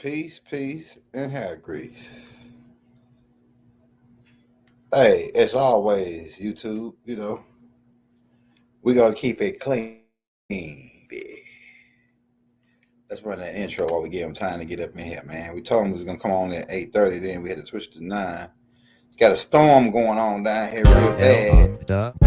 Peace, and hair grease. Hey, as always, YouTube, we're gonna keep it clean. Let's run that intro while we give him time to get up in here, man. We told him we was gonna come on at 8:30, then we had to switch to 9. Got a storm going on down here real bad.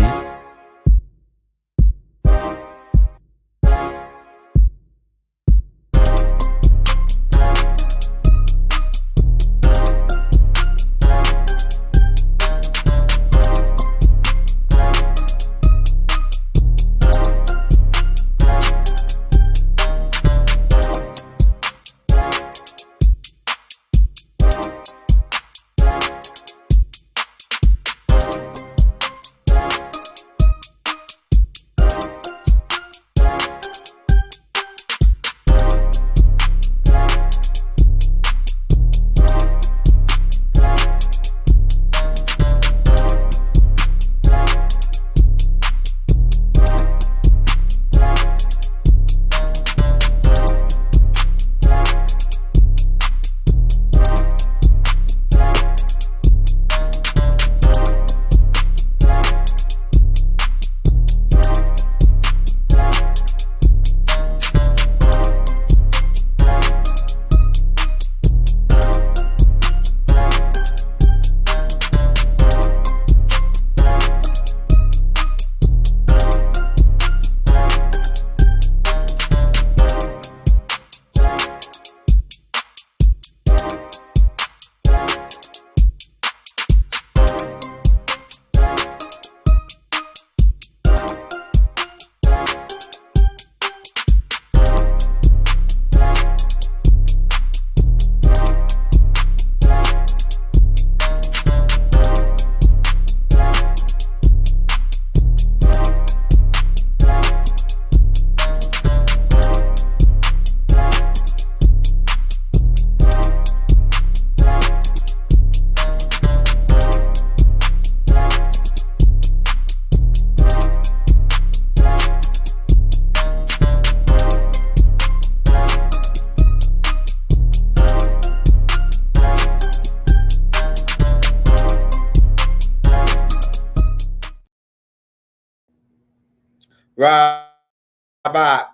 Rabbi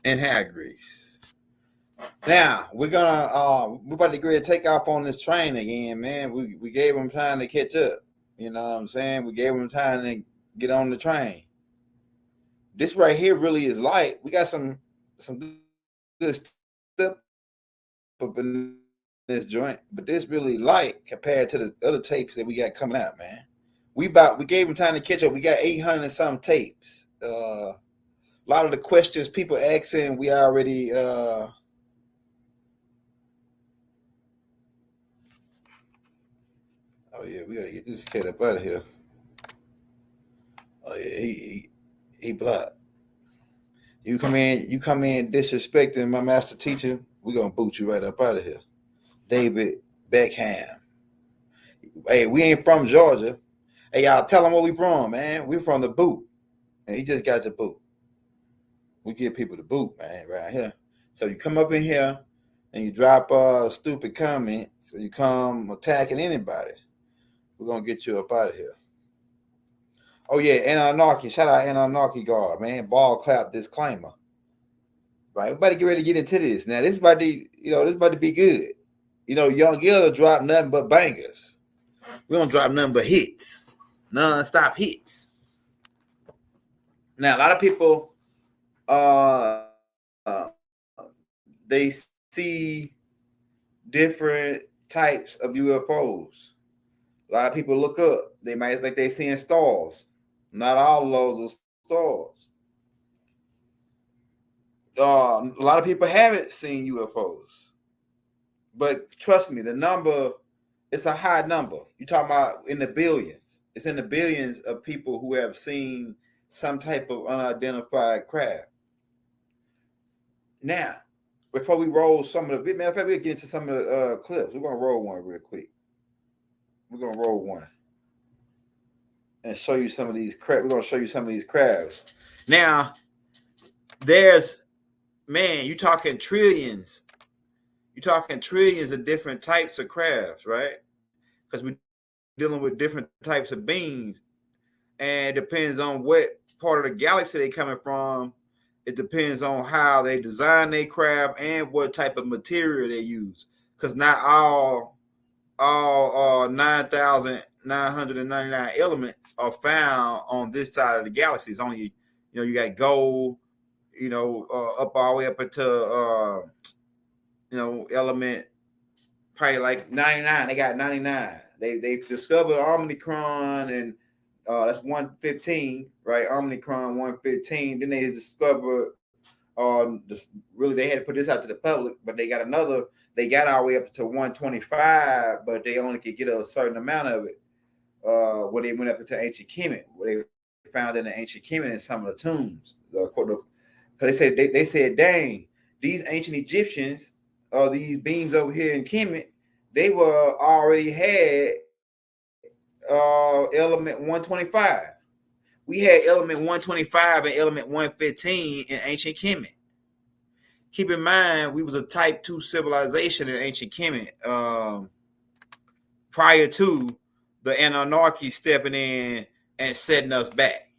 and hair grease. Now we're about to agree to take off on this train again, man. We gave them time to catch up. You know what I'm saying? We gave them time to get on the train. This right here really is light. We got some good stuff up in this joint, but this really light compared to the other tapes that we got coming out, man. We gave them time to catch up. We got 800 and some tapes. A lot of the questions people asking, we already oh yeah, we gotta get this kid up out of here. Oh yeah, he blocked. You come in disrespecting my master teacher, we're gonna boot you right up out of here. David Beckham. Hey, we ain't from Georgia. Hey, y'all tell them where we from, man. We from the boot. And he just got the boot. We give people the boot, man, right here. So you come up in here and you drop a stupid comment, so you come attacking anybody. We're gonna get you up out of here. Oh yeah, Anarchy. Shout out Anarchy Guard, man. Ball clap disclaimer. Right, everybody get ready to get into this. Now this about to be good. Young Gilda drop nothing but bangers. We don't drop nothing but hits. Non-stop hits. Now a lot of people they see different types of UFOs. A lot of people look up. They might think they're seeing stars. Not all of those are stars. A lot of people haven't seen UFOs. But trust me, the number, it's a high number. You're talking about in the billions. It's in the billions of people who have seen some type of unidentified craft. Now, before we roll some of the, matter of fact, we'll get into some of the clips. We're going to roll one real quick. We're going to roll one and show you some of these crabs. We're going to show you some of these crabs. Now, there's, man, you talking trillions. You're talking trillions of different types of crafts, right? Because we're dealing with different types of beings, and it depends on what part of the galaxy they coming from. It depends on how they design their craft and what type of material they use. Because not all 9,999 elements are found on this side of the galaxy. It's only, you got gold, up all the way up into element probably like 99. They got 99. They discovered Omicron, and that's 115, right? Omicron 115. Then they discovered really they had to put this out to the public, but they got another. They got all the way up to 125, but they only could get a certain amount of it when they went up into ancient Kemet, where they found in the ancient Kemet in some of the tombs. Because they said, dang, these ancient Egyptians, these beings over here in Kemet, they were already had element 125. We had element 125 and element 115 in ancient Kemet. Keep in mind, we was a type 2 civilization in ancient Kemet prior to the Anunnaki stepping in and setting us back.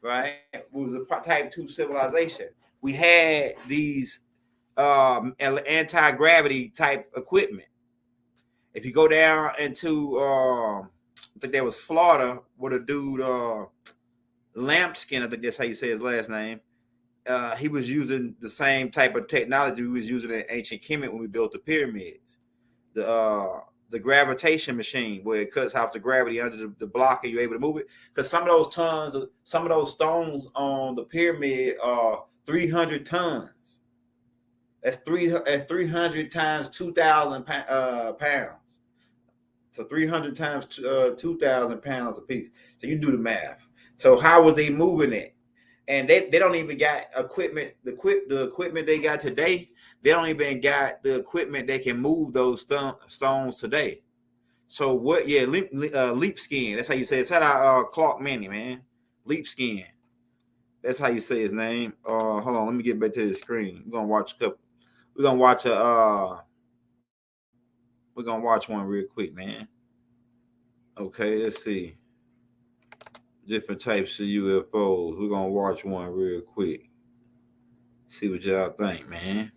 Right? We was a type 2 civilization. We had these anti-gravity type equipment. If you go down into, I think that was Florida, with a dude, Lampskin, I think that's how you say his last name. He was using the same type of technology we was using in ancient Kemet when we built the pyramids. The gravitation machine, where it cuts off the gravity under the block and you're able to move it. Because some of those stones on the pyramid are 300 tons. That's 300 times 2,000 pounds. So 300 times 2,000 pounds a piece. So you do the math. So how were they moving it? And they don't even got equipment. The equipment they got today, they don't even got the equipment that can move those stones today. So what? Yeah, Leap Skin. That's how you say it. Shout out Clark Manny, man. Leap Skin. That's how you say his name. Hold on, let me get back to the screen. We're gonna watch a couple. We're gonna watch one real quick, man. Okay, let's see. Different types of UFOs. We're gonna watch one real quick. See what y'all think, man.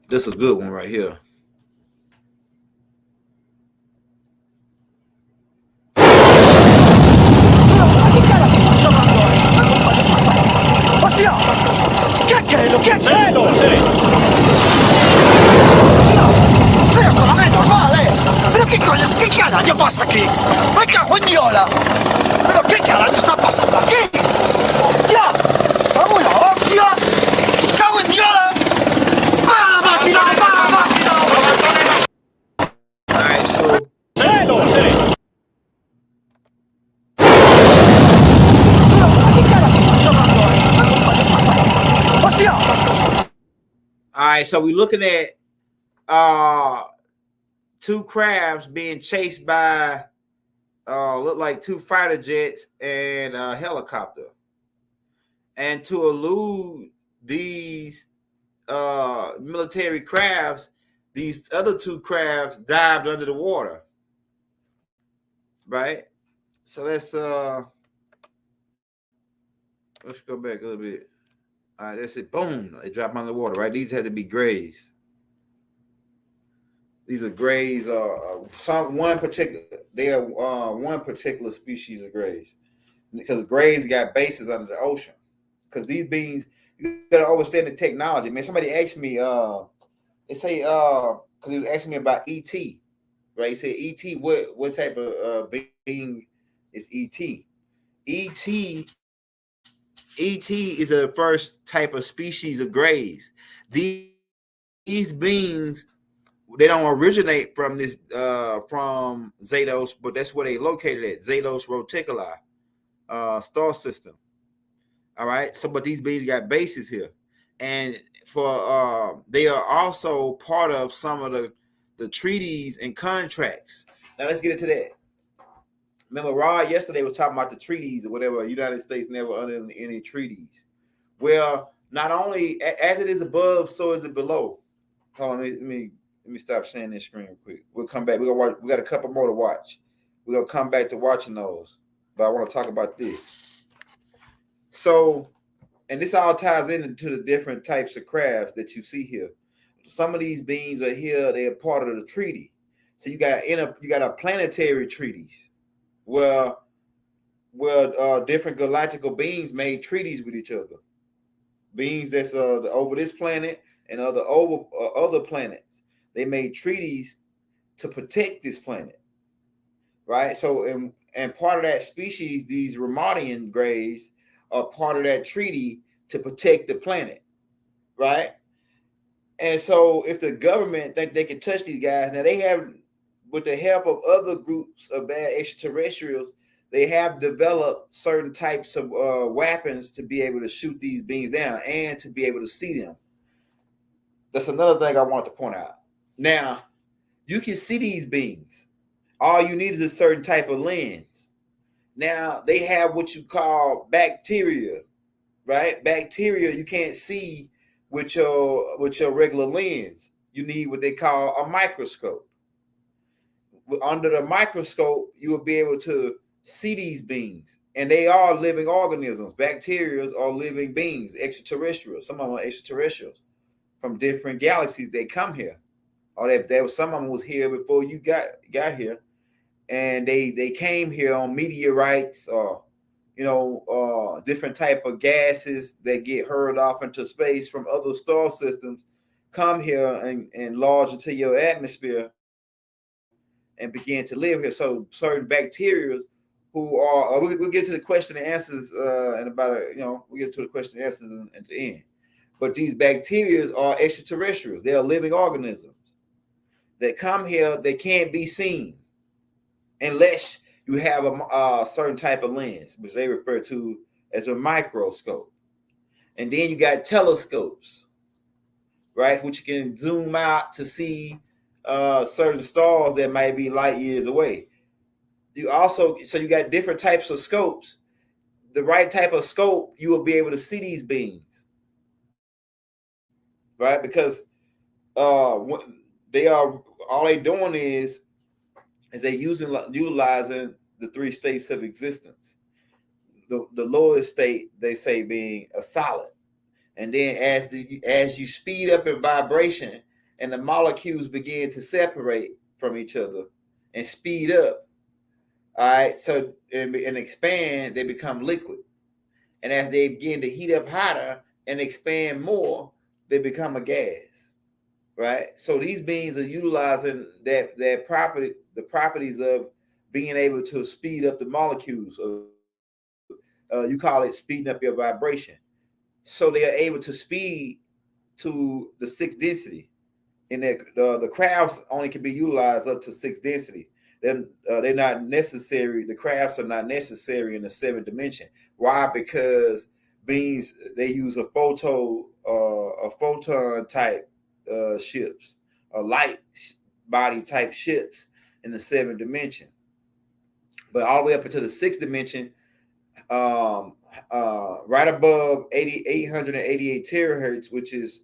This is a good one right here. ¡Hostia! ¿Qué? ¡Cedo, sí! ¡Pero por lo menos, vale! ¿Pero qué coño? ¿Qué carajo pasa aquí? ¡Me cago en Diola! ¿Pero qué carajo está pasando aquí? ¡Hostia! ¡Vamos la hostia! ¡Cago en Diola! ¡Va la máquina! ¡Va la máquina! Alright, so ¡Cedo, sí! Alright, so we're looking at two crabs being chased by look like two fighter jets and a helicopter. And to elude these military crafts, these other two crabs dived under the water. Right? So let's go back a little bit. All right, that's it. Boom! They drop under the water. Right? These had to be grays. These are grays. One particular species of grays, because grays got bases under the ocean. Because these beings, you gotta understand the technology, man. Somebody asked me, they say, because he was asking me about ET, right? He said, ET, what type of being is ET? ET is the first type of species of grays. These beings, they don't originate from this from Zados, but that's where they located at, Zados Reticuli star system. All right, so but these beings got bases here, and for they are also part of some of the treaties and contracts. Now let's get into that. Remember, Rod yesterday was talking about the treaties or whatever. United States never under any treaties. Well, Not only as it is above, so is it below. Hold on, let me stop sharing this screen real quick. We'll come back. We're gonna watch. We got a couple more to watch. We're gonna come back to watching those. But I want to talk about this. So, and this all ties into the different types of crafts that you see here. Some of these beings are here. They are part of the treaty. So you got a planetary treaties where different galactical beings made treaties with each other. Beings that's over this planet and other planets. They made treaties to protect this planet, right? So and part of that species, these Ramadian grays, are part of that treaty to protect the planet, right? And so if the government think they can touch these guys, now they have, with the help of other groups of bad extraterrestrials, they have developed certain types of weapons to be able to shoot these beings down and to be able to see them. That's another thing I want to point out. Now, you can see these beings. All you need is a certain type of lens. Now, they have what you call bacteria, right? Bacteria you can't see with your regular lens. You need what they call a microscope. Under the microscope, you will be able to see these beings, and they are living organisms. Bacteria are living beings, extraterrestrials. Some of them are extraterrestrials from different galaxies. They come here, or there was some of them was here before you got here, and they came here on meteorites or different type of gases that get hurled off into space from other star systems, come here and lodge into your atmosphere and begin to live here. So certain bacteria who are we'll get to the question and answers in about we'll get to the question and answers at the end. But these bacteria are extraterrestrials. They are living organisms that come here. They can't be seen unless you have a certain type of lens, which they refer to as a microscope. And then you got telescopes, right, which you can zoom out to see certain stars that might be light years away. You got different types of scopes. The right type of scope, you will be able to see these beings, right? Because they are all they doing is they utilizing the three states of existence. The lowest state, they say, being a solid, and then as you speed up in vibration and the molecules begin to separate from each other and speed up, all right, so and expand, they become liquid, and as they begin to heat up hotter and expand more, they become a gas, right? So these beings are utilizing that property, the properties of being able to speed up the molecules. You call it speeding up your vibration. So they are able to speed to the sixth density, and the crafts only can be utilized up to sixth density. Then they're not necessary. The crafts are not necessary in the seventh dimension. Why? Because beings, they use a photon type ships, a light body type ships in the seventh dimension. But all the way up into the sixth dimension, right above 888 terahertz, which is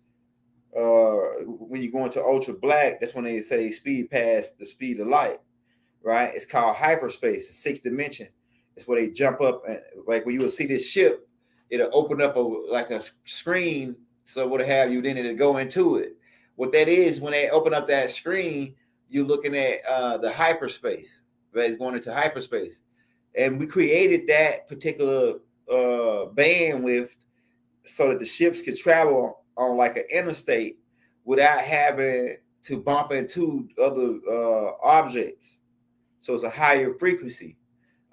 when you go into ultra black, that's when they say speed past the speed of light, right? It's called hyperspace, the sixth dimension. It's where they jump up, and like when you will see this ship, it'll open up a screen, so what have you, then it'll go into it. What that is, when they open up that screen, you're looking at the hyperspace, right? It's going into hyperspace. And we created that particular bandwidth so that the ships could travel on like an interstate without having to bump into other objects. So it's a higher frequency,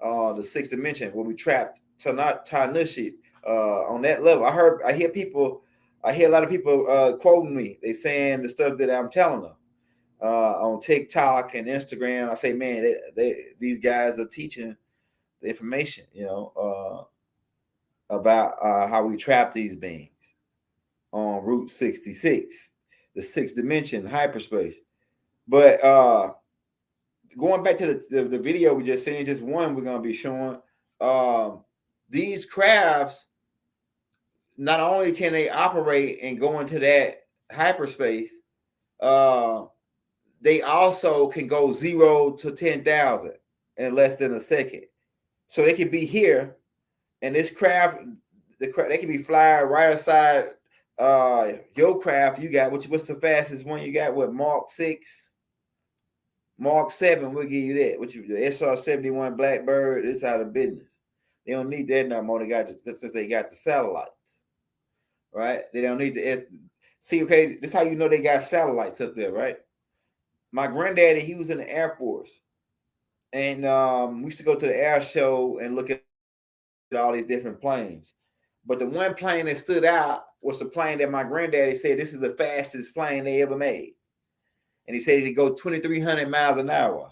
the sixth dimension, where we trapped Tanushi on that level. I hear a lot of people quoting me. They saying the stuff that I'm telling them on TikTok and Instagram. I say, man, these guys are teaching the information, about how we trap these beings on Route 66, the sixth dimension, hyperspace. But going back to the video we just seen, just one we're going to be showing, these crafts not only can they operate and go into that hyperspace, they also can go 0 to 10,000 in less than a second. So they can be here, and this craft, they can be flying right outside your craft. You got what's the fastest one you got? What, Mark 6, Mark 7? We'll give you that. What you, the SR-71 Blackbird? It's out of business. They don't need that no more. They got since they got the satellites, right? They don't need the see. Okay, this is how you know they got satellites up there, right? My granddaddy, he was in the Air Force, and we used to go to the air show and look at all these different planes. But the one plane that stood out was the plane that my granddaddy said this is the fastest plane they ever made. And he said it could go 2,300 miles an hour.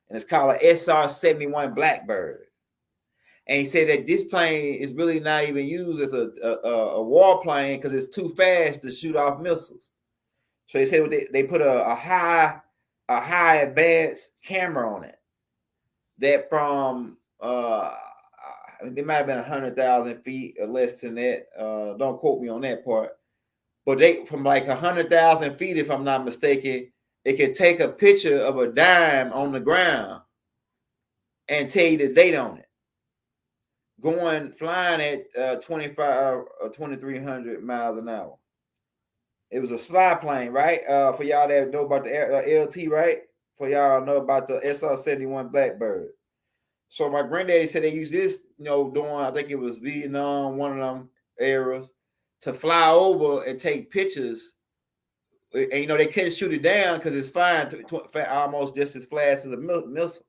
And it's called an SR-71 Blackbird. And he said that this plane is really not even used as a war plane because it's too fast to shoot off missiles. So he said they put a high advanced camera on it that from it might have been 100,000 feet or less than that. Don't quote me on that part. But they from like 100,000 feet, if I'm not mistaken, it can take a picture of a dime on the ground and tell you the date on it. Flying at 25 or 2,300 miles an hour. It was a spy plane, right? For y'all that know about the LT, right? For y'all know about the SR-71 Blackbird. So my granddaddy said they used this, during, I think it was Vietnam, one of them eras, to fly over and take pictures. And, they couldn't shoot it down because it's flying almost just as fast as a missile.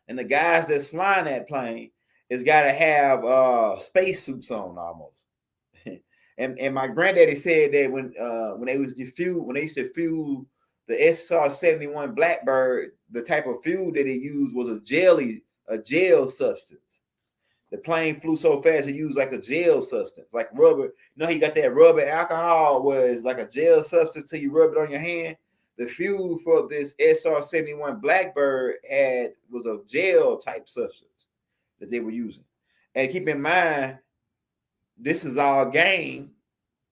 And the guys that's flying that plane has got to have spacesuits on almost. and my granddaddy said that when they used to fuel the SR-71 Blackbird, the type of fuel that they used was a gel substance. The plane flew so fast it used like a gel substance, like rubber. You got that rubber alcohol where it's like a gel substance till you rub it on your hand. The fuel for this SR-71 Blackbird was a gel type substance that they were using. And keep in mind, this is all game.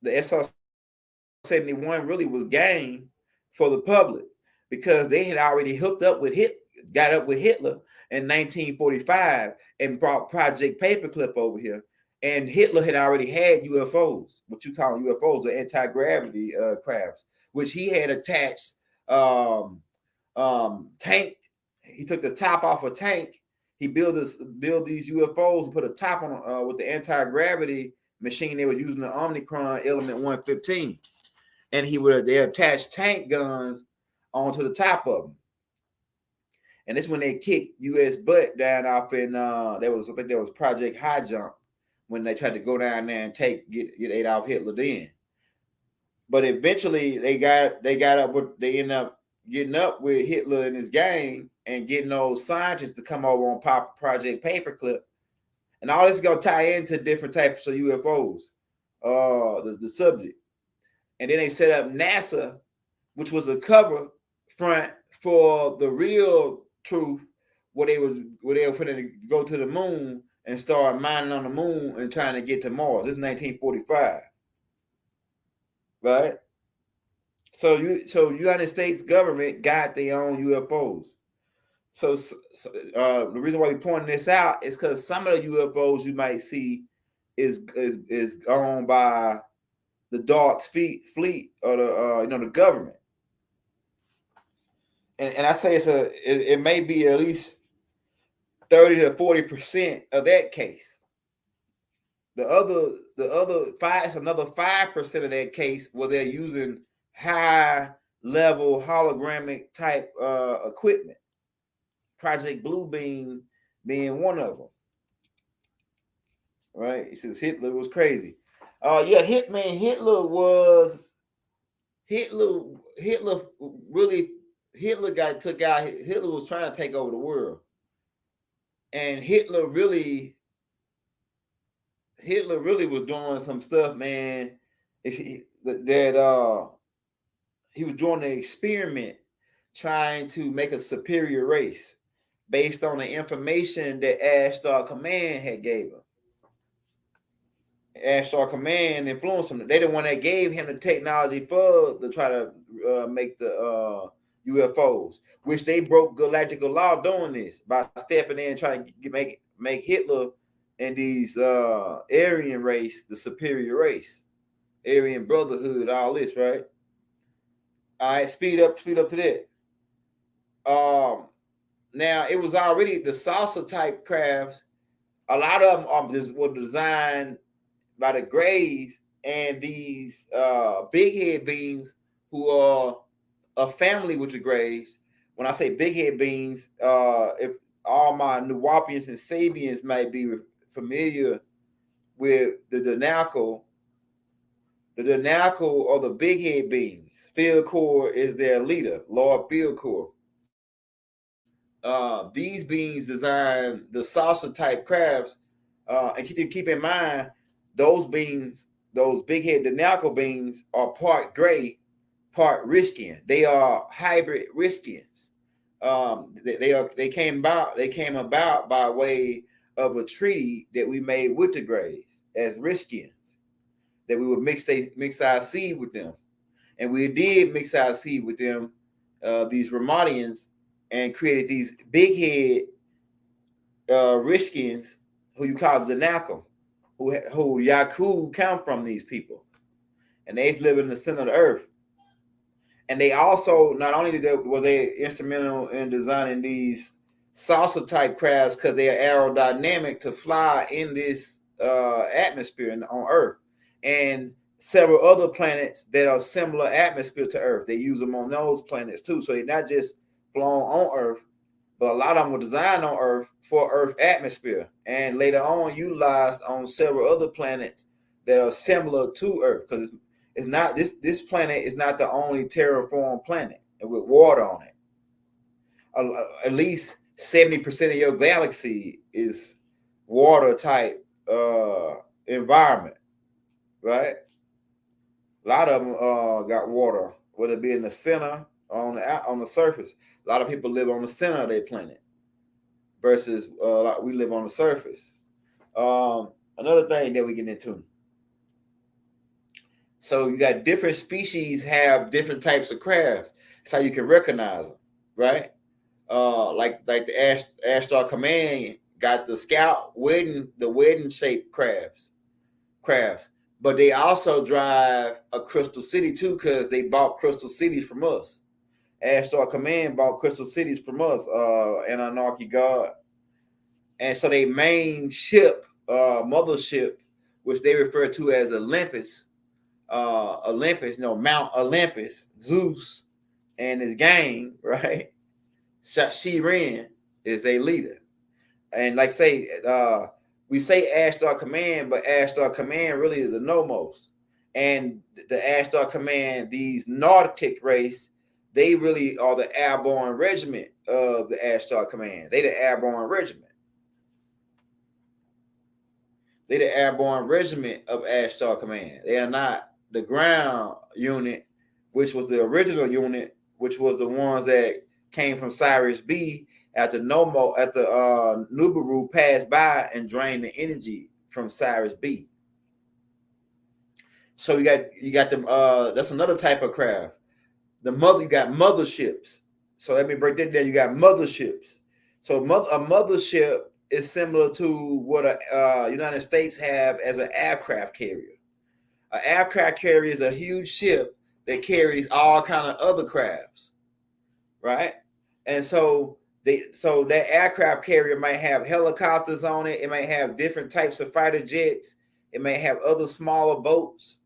The SR-71 really was game for the public because they had already got up with Hitler in 1945 and brought Project Paperclip over here. And Hitler had already had UFOs, what you call UFOs, the anti-gravity crafts, which he had attached tank. He took the top off a tank. He built these UFOs and put a top on with the anti-gravity machine they were using, the Omicron Element 115. And they attached tank guns onto the top of them. And this when they kicked U.S. butt down off in I think there was Project High Jump when they tried to go down there and get Adolf Hitler then. But eventually they ended up getting up with Hitler and his gang and getting those scientists to come over on Project Paperclip. And all this is gonna tie into different types of UFOs, the subject. And then they set up NASA, which was a cover front for the real truth, where they were going to go to the moon and start mining on the moon and trying to get to Mars. This is 1945, right? So United States government got their own UFOs. So the reason why we're pointing this out is because some of the UFOs you might see is owned by the dark fleet or the government. And I say it may be at least 30 to 40% of that case. The other 5% of that case where they're using high level hologramic type equipment. Project Bluebeam being one of them. Right? He says Hitler was crazy. Hitler was trying to take over the world. And Hitler really was doing some stuff, man. He was doing an experiment trying to make a superior race based on the information that Ashtar Command had gave him. Ashtar Command influenced him. They the one that gave him the technology to try to make the UFOs, which they broke galactic law doing this by stepping in and trying to make Hitler and these Aryan race the superior race, Aryan Brotherhood, all this, right? All right, speed up to that. Now it was already the saucer type crafts. A lot of them were designed by the Greys and these big head beings who are a family with the Greys. When I say big head beings, if all my Nuwapians and Sabians might be familiar with the Danakil are the big head beings. Field Corps is their leader, Lord Field Corps. These beings design the saucer type crafts, and keep in mind those beings, those big head Danakil beings, are part gray, part Riskian. They are hybrid Riskians. They came about by way of a treaty that we made with the Greys as Riskians, that we would mix our seed with them, and we did mix our seed with them, these Ramadians, and created these big head Riskians, who you call the Danakil, who Yakub come from, these people, and they live in the center of the earth. And they also, not only were they instrumental in designing these saucer type crafts because they are aerodynamic to fly in this atmosphere on Earth, and several other planets that are similar atmosphere to Earth. They use them on those planets too. So they're not just flown on Earth, but a lot of them were designed on Earth for Earth atmosphere, and later on utilized on several other planets that are similar to Earth, because it's not this planet is not the only terraformed planet with water on it. At least 70% of your galaxy is water type environment, right? A lot of them got water, whether it be in the center or on the surface. A lot of people live on the center of their planet versus we live on the surface. Another thing that we get into. So you got different species have different types of crabs. That's how you can recognize them, right? Like the Ashtar Command got the Scout wedding shaped crabs, but they also drive a Crystal City too, because they bought Crystal Cities from us. Ashtar Command bought Crystal Cities from us, and Anarchy God, and so they main ship, mothership, which they refer to as Olympus. Mount Olympus, Zeus and his gang, right? Shirin is a leader. And like say, we say Ashtar Command, but Ashtar Command really is a nomos. And the Ashtar Command, these Nordic race, they really are the airborne regiment of the Ashtar Command. They the airborne regiment. They the airborne regiment of Ashtar Command. They are not the ground unit, which was the original unit, which was the ones that came from Cyrus B after Nubaru passed by and drained the energy from Cyrus B. So you got them. That's another type of craft. You got motherships. So let me break that down. You got motherships. So a mothership is similar to what a United States have as an aircraft carrier. An aircraft carrier is a huge ship that carries all kind of other crafts, right? And so that aircraft carrier might have helicopters on it. It might have different types of fighter jets. It may have other smaller boats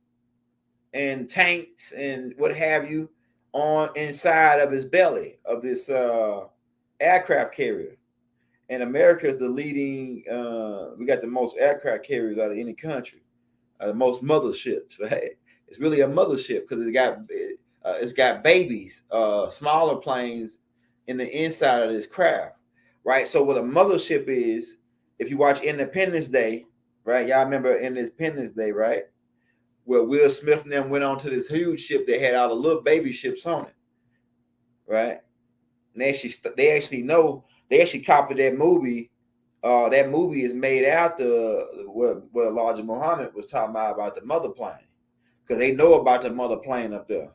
and tanks and what have you on inside of his belly of this aircraft carrier. And America is the leading. We got the most aircraft carriers out of any country. The most motherships, right? It's really a mothership because it's got babies, smaller planes in the inside of this craft, right? So what a mothership is, if you watch Independence Day, right? Y'all remember Independence Day, right? Where Will Smith and them went on to this huge ship that had all the little baby ships on it, right? And they actually copied that movie that movie is made after what Elijah Muhammad was talking about the mother plane, because they know about the mother plane up there,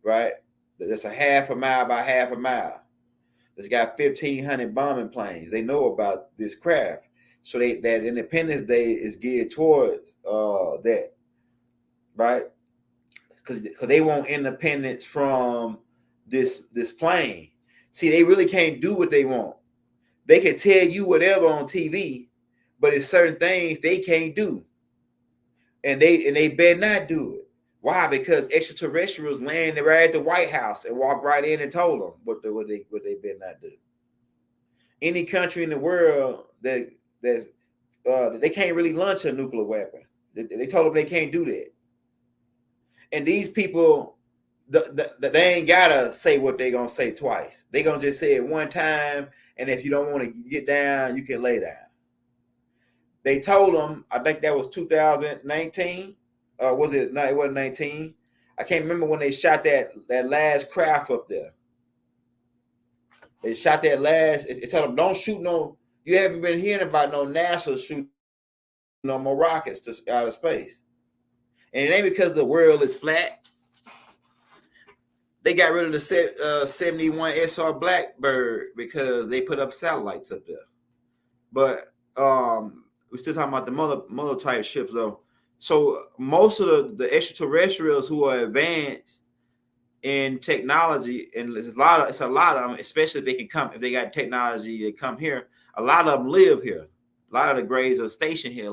right? That's a half a mile by half a mile. It's got 1,500 bombing planes. They know about this craft, so that Independence Day is geared towards that, right? Because they want independence from this plane. See, they really can't do what they want. They can tell you whatever on TV, but it's certain things they can't do, and they better not do it. Why? Because extraterrestrials landed right at the White House and walked right in and told them what they better not do. Any country in the world that's they can't really launch a nuclear weapon. They told them they can't do that. And these people, they ain't gotta say what they gonna say twice. They gonna just say it one time, and if you don't want to get down, you can lay down. They told them, I think that was 2019. Was it? No, it wasn't 19. I can't remember when they shot that last craft up there. They shot that last. It told them, don't shoot no. You haven't been hearing about no NASA shooting no more rockets to outer space. And it ain't because the world is flat. They got rid of the 71 SR Blackbird because they put up satellites up there. But we're still talking about the mother type ships though. So most of the extraterrestrials who are advanced in technology, and it's a lot of them, especially if they can come, if they got technology to come here, a lot of them live here. A lot of the graves are stationed here,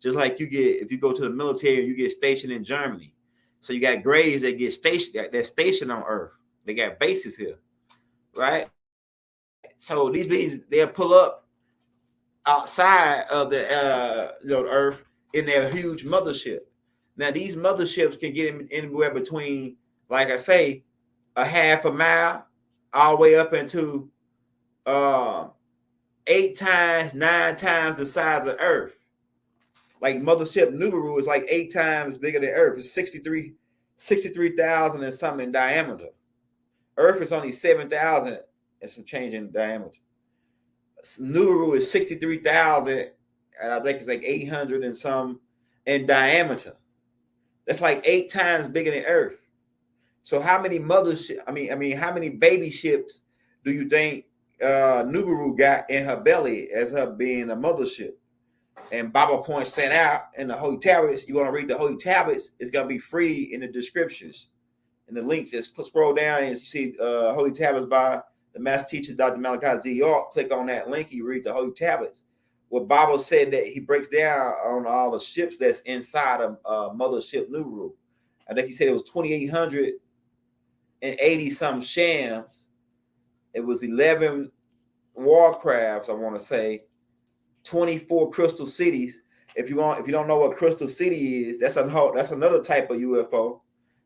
just like you get if you go to the military, you get stationed in Germany. So you got graves that get stationed, they're stationed on Earth. They got bases here, right? So these beings, they'll pull up outside of the Earth in their huge mothership. Now these motherships can get anywhere between, like I say, a half a mile all the way up into 8 times, 9 times the size of Earth. Like mothership Nubaru is like 8 times bigger than Earth. It's 63,000 and something in diameter. Earth is only 7,000 and some change in diameter. Nubaru is 63,000, and I think it's like 800 and some in diameter. That's like 8 times bigger than Earth. So how many how many baby ships do you think Nubaru got in her belly as her being a mothership? And Bible points that out in the Holy Tablets. You want to read the Holy Tablets? It's gonna be free in the descriptions, in the links. Just scroll down and you see Holy Tablets by the Master Teacher Dr. Malachi Z. York. Click on that link. You read the Holy Tablets. What Bible said that he breaks down on all the ships that's inside of mothership Nubaru. I think he said it was 2,880 some shams. It was 11 warcrafts, I want to say, 24 crystal cities. If you don't know what crystal city is, that's another type of UFO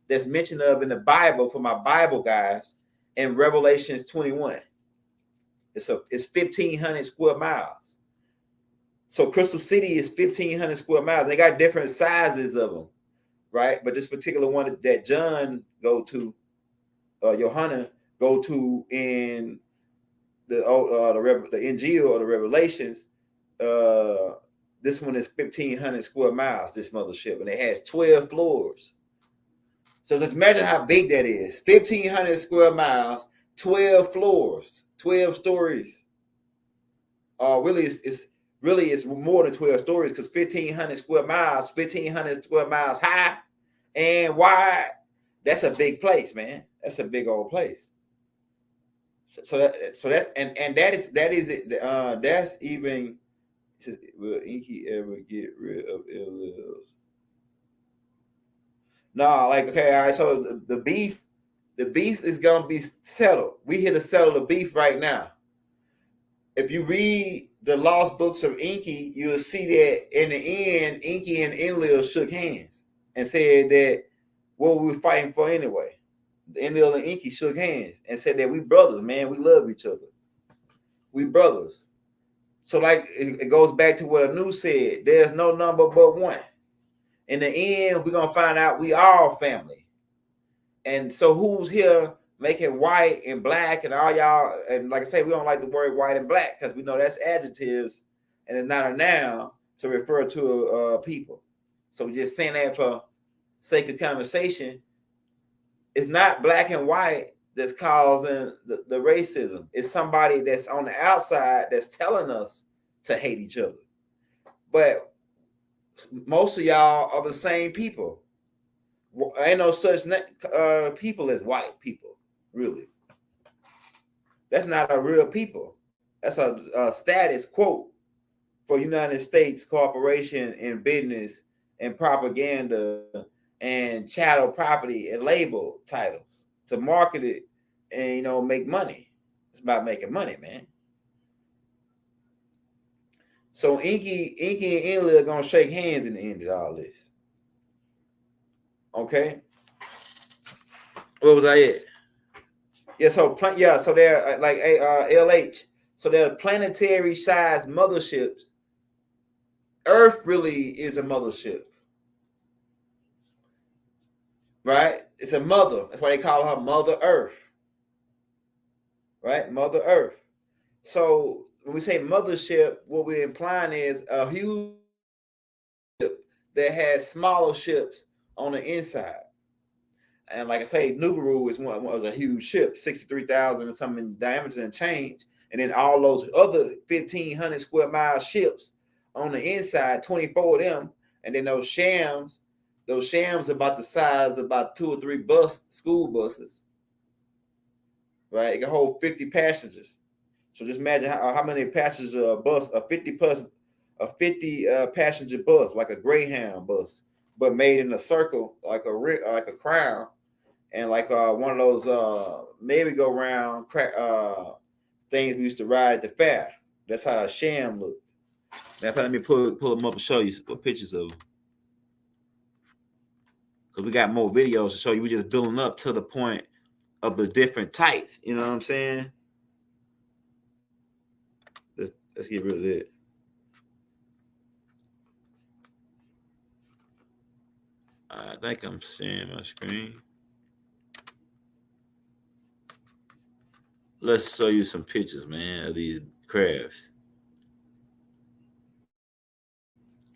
that's mentioned of in the Bible for my Bible guys in Revelations 21. It's 1,500 square miles. So crystal city is 1,500 square miles. They got different sizes of them, right? But this particular one that John Johanna go to in the Injil or the Revelations, this one is 1,500 square miles, this mothership, and it has 12 floors. So just imagine how big that is. 1,500 square miles, 12 floors, 12 stories. Really it's more than 12 stories, because 1,500 square miles high and wide. That's a big place, man. That's a big old place. So that is it. That's even. Will Inky ever get rid of LLs? No, like, okay, all right. So the beef is gonna be settled. We here to settle the beef right now. If you read the lost books of Inky, you'll see that in the end, Inky and Enlil shook hands and said that what we were fighting for anyway. Enlil and Inky shook hands and said that we brothers, man. We love each other. We brothers. So like it goes back to what Anu said. There's no number but one. In the end, we're gonna find out we all family. And so who's here make it white and black and all y'all. And like I say, we don't like the word white and black because we know that's adjectives and it's not a noun to refer to people. So we're just saying that for sake of conversation. It's not black and white that's causing the racism. It's somebody that's on the outside that's telling us to hate each other. But most of y'all are the same people. Ain't no such people as white people, really. That's not a real people. That's a status quote for United States corporation and business and propaganda and chattel property and label titles to market it and make money. It's about making money, man. So Inky and Inley are gonna shake hands in the end of all this. Okay. Where was I at? Yeah, so they're like LH. So they're planetary sized motherships. Earth really is a mothership. Right? It's a mother. That's why they call her Mother Earth. Right? Mother Earth. So when we say mothership, what we're implying is a huge ship that has smaller ships on the inside. And like I say, Nubaru was a huge ship, 63,000 and something in diameter and change. And then all those other 1,500 square mile ships on the inside, 24 of them. And then those shams about the size of about 2 or 3 school buses. Right? It can hold 50 passengers. So just imagine how many passengers a bus, a 50 passenger bus, like a Greyhound bus, but made in a circle, like a crown, and like one of those merry-go-round things we used to ride at the fair. That's how a sham looked. Now, let me pull them up and show you some pictures of them, because we got more videos to show you. We're just building up to the point of the different types. You know what I'm saying? Let's get rid of it. I think I'm sharing my screen. Let's show you some pictures, man, of these crafts.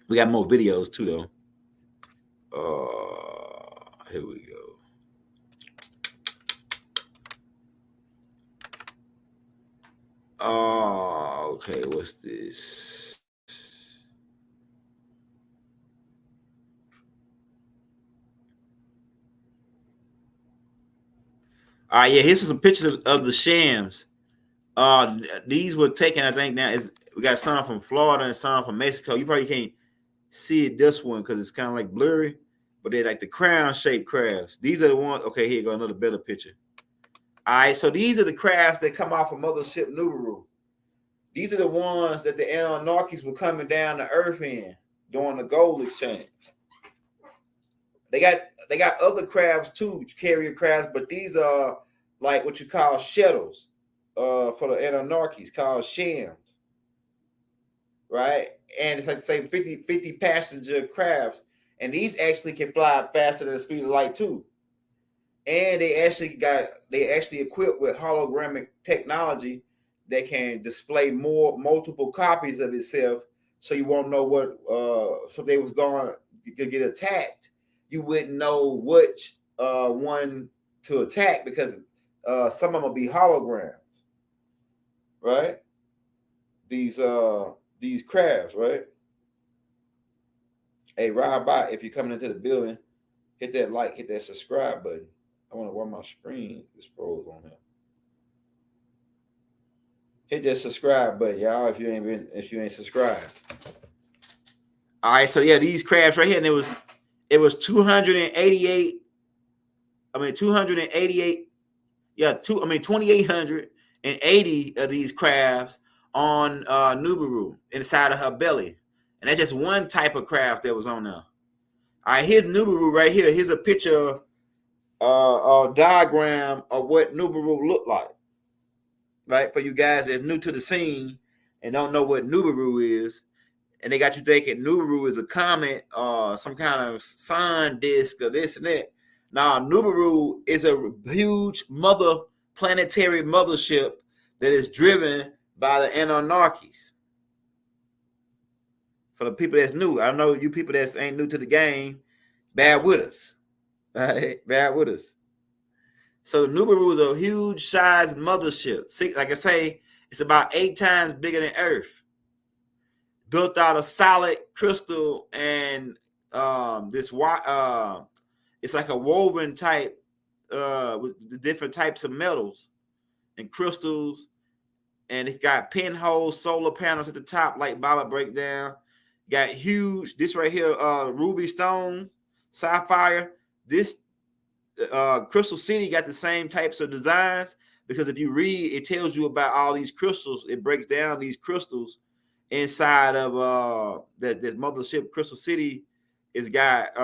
We got more videos too, though. Here we go. Oh, okay. What's this? All right, yeah. Here's some pictures of the shams. These were taken, I think. Now we got some from Florida and some from Mexico. You probably can't see it this one because it's kind of like blurry, but they're like the crown-shaped crafts. These are the ones. Okay, here you go, another better picture. All right, so these are the crafts that come off of Mothership Nubaru. These are the ones that the Anunnakis were coming down to Earth in during the gold exchange. They got other crafts too, carrier crafts, but these are like what you call shuttles for the Anunnakis, called shams. Right? And it's like say 50 passenger crafts. And these actually can fly faster than the speed of light too. And they actually equipped with hologramic technology that can display multiple copies of itself, so you won't know what so if they was going to get attacked, you wouldn't know which one to attack because some of them will be holograms. Right? These crafts, right? Hey, ride by if you're coming into the building, hit that like, hit that subscribe button. I wonder why my screen is froze on here. Hit that subscribe button, y'all, if you ain't subscribed. All right, so yeah, these crafts right here, and it was 288. I mean 288. Yeah, 2,880 of these crafts on Nubaru inside of her belly, and that's just one type of craft that was on there. All right, here's Nubaru right here. Here's a picture, diagram of what Nubaru looked like. Right, for you guys that's new to the scene and don't know what Nubaru is, and they got you thinking Nubaru is a comet or some kind of sun disk or this and that. Now, Nibiru is a huge planetary mothership that is driven by the Anunnakis. For the people that's new, I know you people that ain't new to the game, bear with us. Right? Bear with us. So the Nibiru is a huge size mothership. Like I say, it's about 8 times bigger than Earth. Built out of solid crystal and it's like a woven type with the different types of metals and crystals, and it's got pinholes, solar panels at the top, like Baba breakdown. Got huge. This right here, ruby stone, sapphire. This Crystal City got the same types of designs, because if you read, it tells you about all these crystals. It breaks down these crystals inside of that mothership. Crystal City is got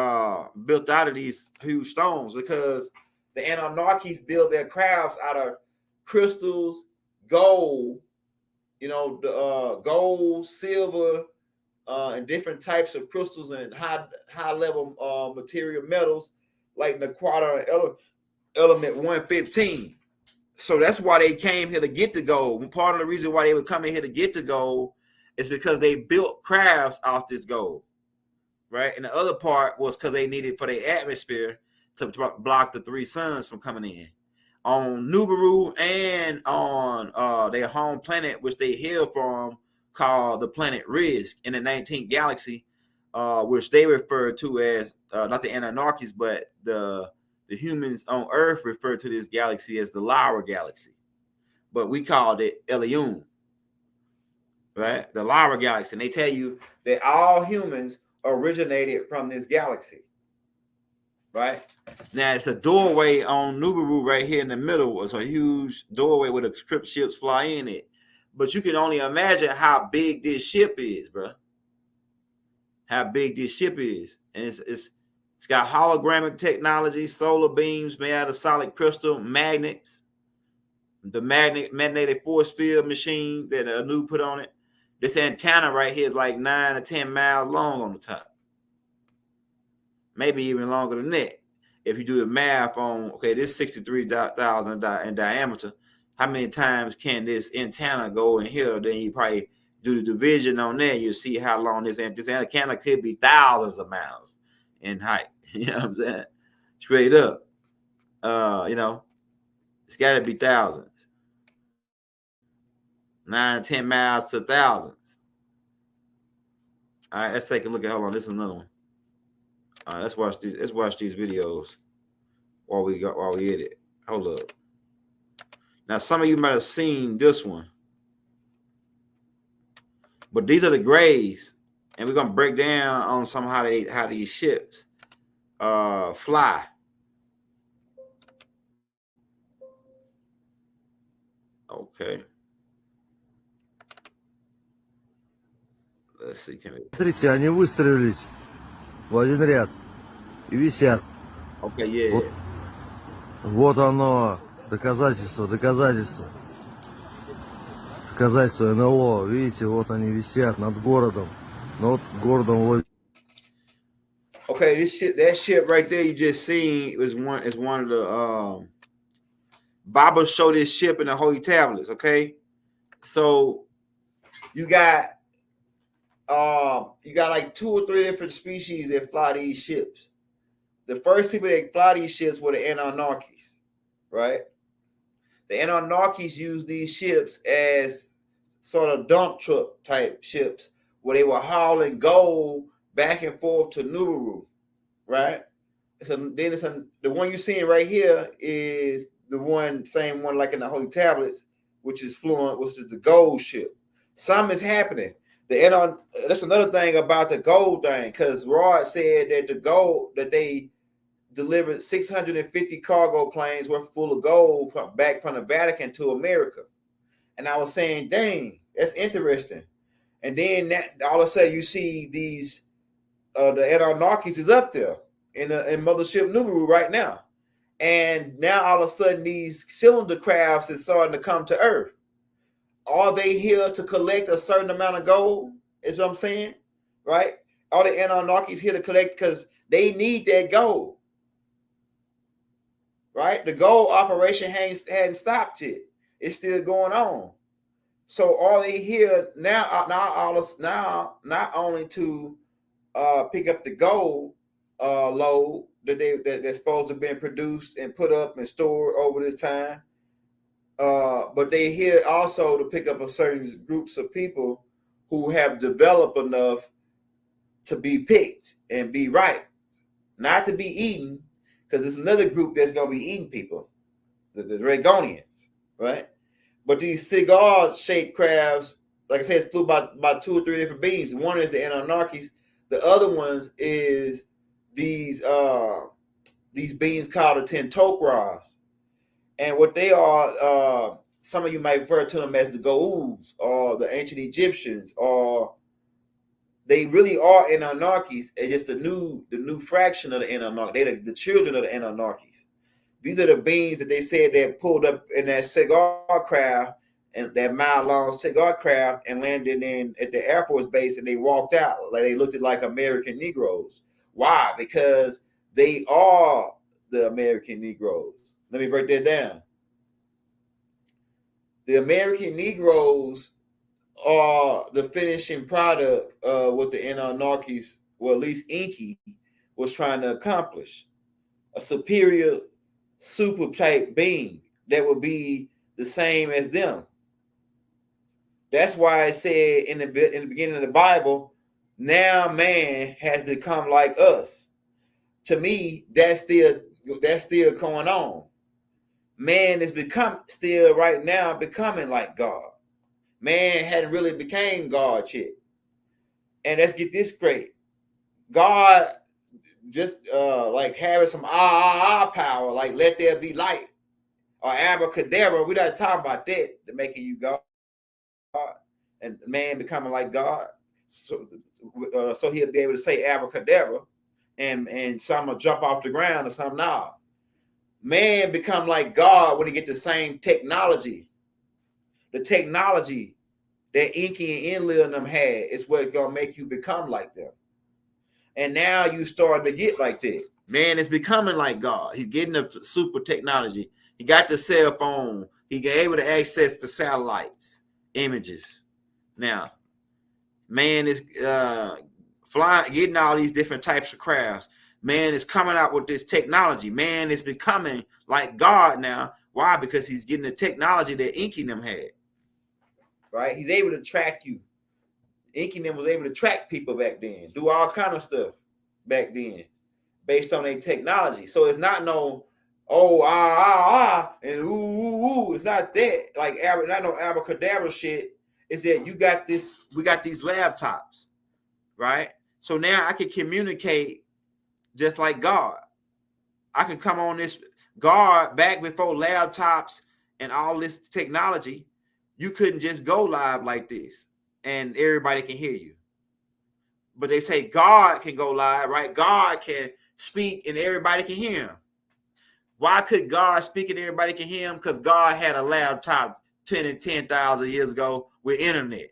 built out of these huge stones, because the Anunnakis build their crafts out of crystals, gold, the gold, silver, and different types of crystals and high level material metals like the quarter element 115. So that's why they came here to get the gold. And part of the reason why they were coming here to get the gold is because they built crafts off this gold, right? And the other part was because they needed for their atmosphere to block the 3 suns from coming in. On Nibiru and on their home planet, which they hail from, called the planet Risk in the 19th galaxy, which they refer to as not the Anunnakis, but the humans on Earth refer to this galaxy as the Lyra galaxy, but we called it Elium, right? The Lyra galaxy. And they tell you that all humans originated from this galaxy, right? Now it's a doorway on Nibiru right here in the middle. It's a huge doorway where the crypt ships fly in it. But you can only imagine how big this ship is, bro. How big this ship is. And it's got hologramic technology, solar beams made out of solid crystal, magnets, the magnetic force field machine that Anu put on it. This antenna right here is like 9 to 10 miles long on the top. Maybe even longer than that. If you do the math on, okay, this 63,000 in diameter, how many times can this antenna go in here? Then you probably do the division on there. You see how long this antenna could be thousands of miles in height. You know what I'm saying? Straight up. It's got to be thousands. 9 to 10 miles to thousands. All right, let's take a look at. Hold on, this is another one. All right, let's watch these videos while we edit. Hold up. Now, some of you might have seen this one, but these are the grays, and we're gonna break down on some how these ships fly. Okay. Let's see. Смотрите, они выстроились в один ряд и висят. Okay, yeah. Вот оно, доказательство НЛО. Видите, вот они висят над городом. Над городом. Okay, that ship right there you just seen is one of the Baba showed this ship in the Holy Tablets. Okay, so you got like 2 or 3 different species that fly these ships. The first people that fly these ships were the Anunnakis, right? The Anunnakis used these ships as sort of dump truck type ships where they were hauling gold back and forth to Nibiru, right? The one you're seeing right here is the same one like in the Holy Tablets, which is fluent, which is the gold ship. Something is happening. That's another thing about the gold thing, because Rod said that the gold that they delivered 650 cargo planes were full of gold back from the Vatican to America. And I was saying, dang, that's interesting. And then all of a sudden you see these the Anunnakis is up there in Mothership Nibiru right now. And now all of a sudden these cylinder crafts is starting to come to Earth. Are they here to collect a certain amount of gold? Is what I'm saying, right? All the Anunnakis here to collect because they need that gold. right? The gold operation hadn't stopped yet. It's still going on. So all they hear now, not only to pick up the gold load that's supposed to have been produced and put up and stored over this time, but they here also to pick up a certain groups of people who have developed enough to be picked and be ripe, not to be eaten, because it's another group that's going to be eating people, the Dragonians, right? But these cigar-shaped crabs, like I said, it's flew by 2 or 3 different beings. One is the Anunnakis. The other ones is these beings called the Tentokras. And what they are, some of you might refer to them as the Goa'uld or the ancient Egyptians, or they really are Anunnakis. It's just the new fraction of the Anunnaki. They're the children of the Anunnakis. These are the beings that they said that pulled up in that cigar craft and that mile-long cigar craft and landed in at the Air Force Base, and they walked out like they looked like American Negroes. Why? Because they are the American Negroes. Let me break that down. The American Negroes are the finishing product of what the Anunnakis, or at least Inky, was trying to accomplish. A superior super type being that would be the same as them. That's why it said in the beginning of the Bible, now man has become like us. To me, that's still going on. Man is still right now becoming like God. Man hadn't really became God yet. And let's get this straight. God just like having some power, like let there be light, or abracadabra. We're not talking about that, to making you God and man becoming like God. So he'll be able to say abracadabra and some will jump off the ground or something. Nah. Man become like God when he get the same technology. The technology that Inky and Enlil and them had is what's gonna make you become like them. And now you start to get like that. Man is becoming like God. He's getting the super technology. He got the cell phone. He got able to access the satellites, images. Now, man is flying, getting all these different types of crafts. Man is coming out with this technology. Man is becoming like God now. Why? Because he's getting the technology that Inky and them had. Right? He's able to track you. Inky and them was able to track people back then, do all kind of stuff back then based on their technology. So it's not no and ooh. It's not that, like not no abracadabra shit. It's that we got these laptops, right? So now I can communicate just like God. I can come on this God back before laptops and all this technology. You couldn't just go live like this and everybody can hear you. But they say God can go live, right? God can speak and everybody can hear him. Why could God speak and everybody can hear him? Because God had a laptop 10,000 years ago with internet.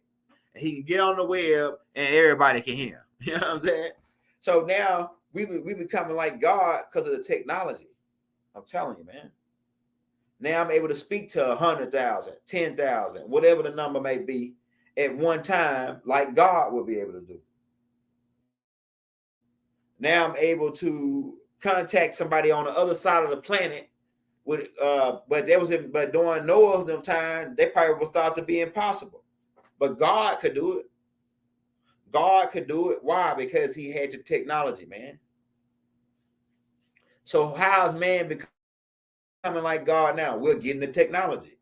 And he can get on the web and everybody can hear him. You know what I'm saying? So now we becoming like God because of the technology. I'm telling you, man. Now I'm able to speak to 100,000, 10,000, whatever the number may be at one time, like God will be able to do. Now I'm able to contact somebody on the other side of the planet with but during Noah's time, they probably would start to be impossible. But God could do it. God could do it. Why? Because he had the technology, man. So how's man becoming like God now? We're getting the technology.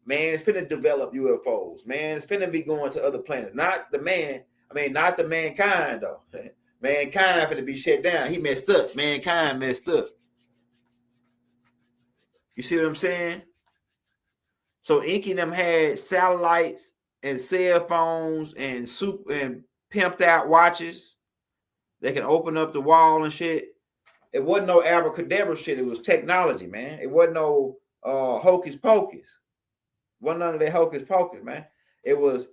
Man's finna develop UFOs. Man's finna be going to other planets. Not the mankind though. Mankind finna be shut down. He messed up. Mankind messed up. You see what I'm saying? So Inky and them had satellites and cell phones and pimped out watches. They can open up the wall and shit. It wasn't no abracadabra shit. It was technology, man. It wasn't no hocus pocus. Wasn't none of that hocus pocus, man. It was,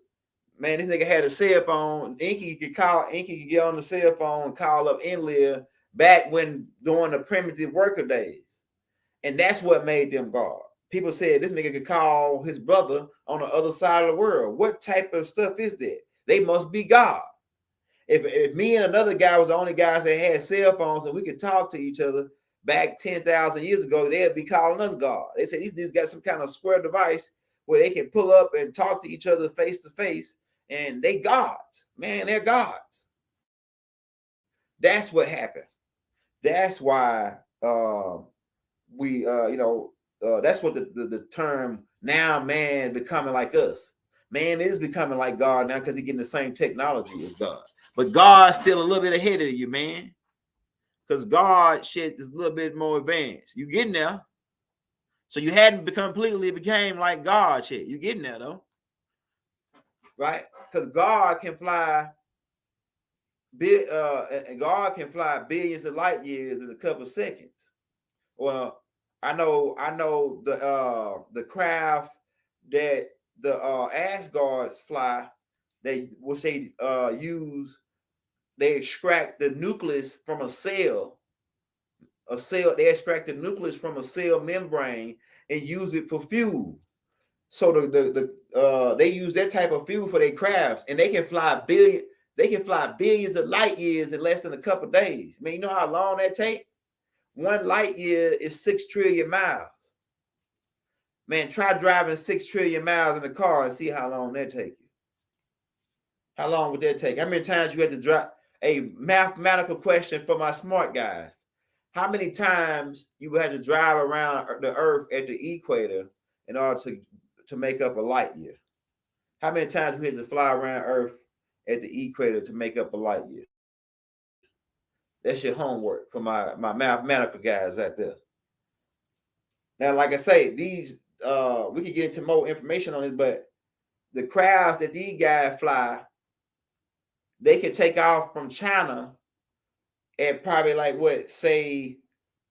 man, this nigga had a cell phone. Inky could get on the cell phone and call up Enlil back when during the primitive worker days. And that's what made them God. People said this nigga could call his brother on the other side of the world. What type of stuff is that? They must be God. If me and another guy was the only guys that had cell phones and we could talk to each other back 10,000 years ago, they'd be calling us God. They say these dudes got some kind of square device where they can pull up and talk to each other face to face, and they gods. Man, they're gods. That's what happened. That's why we that's what the term now man becoming like us. Man is becoming like God now because he's getting the same technology as God. But God's still a little bit ahead of you, man. Because God shit is a little bit more advanced. You getting there. So you hadn't completely became like God shit. You getting there though. Right? Because God can fly God can fly billions of light years in a couple of seconds. Well, I know the craft that the Asgards fly, they use, they extract the nucleus from a cell. They extract the nucleus from a cell membrane and use it for fuel. So they use that type of fuel for their crafts, and they can fly billions of light years in less than a couple of days. Man, you know how long that takes? 1 light year is 6 trillion miles. Man, try driving 6 trillion miles in a car and see how long that take you. How long would that take? How many times you had to drive? A mathematical question for my smart guys. How many times you would have to drive around the Earth at the equator in order to make up a light year? How many times we had to fly around Earth at the equator to make up a light year? That's your homework for my mathematical guys out there. Now, like I say, these we could get into more information on this, but the crafts that these guys fly, they can take off from China at probably like say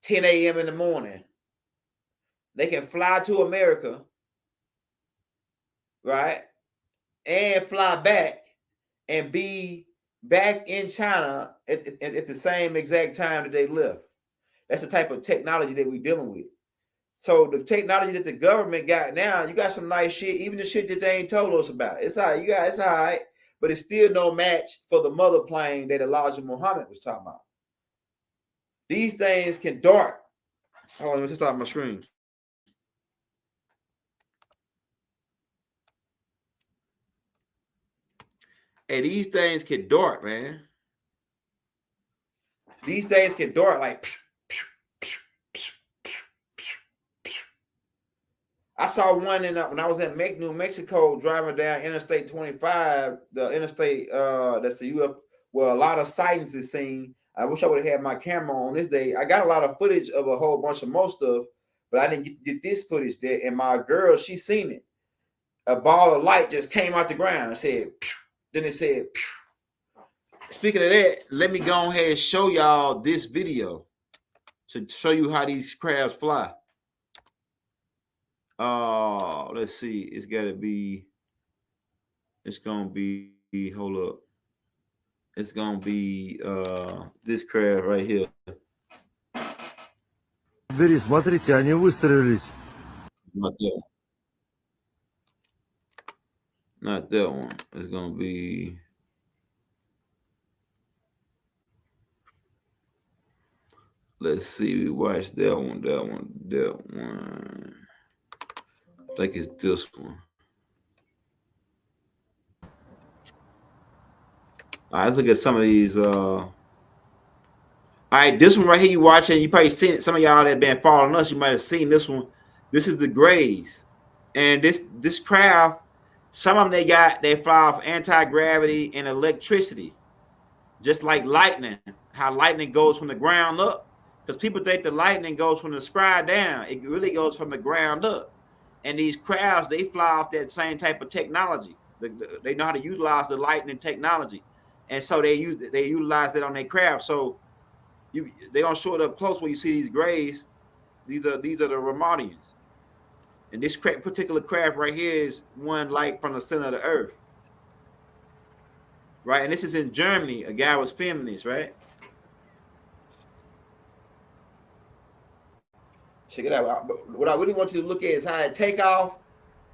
10 a.m. in the morning. They can fly to America, right? And fly back and be back in China at the same exact time that they left. That's the type of technology that we're dealing with. So the technology that the government got now, you got some nice shit, even the shit that they ain't told us about. It's all right, it's all right, but it's still no match for the mother plane that Elijah Muhammad was talking about. These things can dart. Hold on, let me stop my screen. Hey, these things can dart, man. These things can dart like. I saw one when I was in New Mexico, driving down Interstate 25, the interstate that's the UF, where a lot of sightings is seen. I wish I would have had my camera on this day. I got a lot of footage of a whole bunch of more stuff, but I didn't get this footage there. And my girl, she seen it. A ball of light just came out the ground and said, Phew. Then it said, Phew. Speaking of that, let me go ahead and show y'all this video to show you how these crabs fly. Let's see. It's gonna be, hold up. It's gonna be this crab right here. Бери, смотрите, они выстроились. Not that one. Not that one. It's gonna be. Let's see. We watch that one. I think it's this one. All right, let's look at some of these. All right, this one right here you watching, you probably seen it. Some of y'all that been following us, you might have seen this one. This is the Grays. And this craft, some of them they fly off anti-gravity and electricity. Just like lightning, how lightning goes from the ground up. Because people think the lightning goes from the sky down. It really goes from the ground up. And these crafts, they fly off that same type of technology. They know how to utilize the lightning technology. And so they utilize it on their craft. So they don't show it up close when you see these Grays. These are the Ramadians. And this particular craft right here is one light from the center of the earth. Right? And this is in Germany. A guy was filming this, right? Check it out. What I really want you to look at is how it take off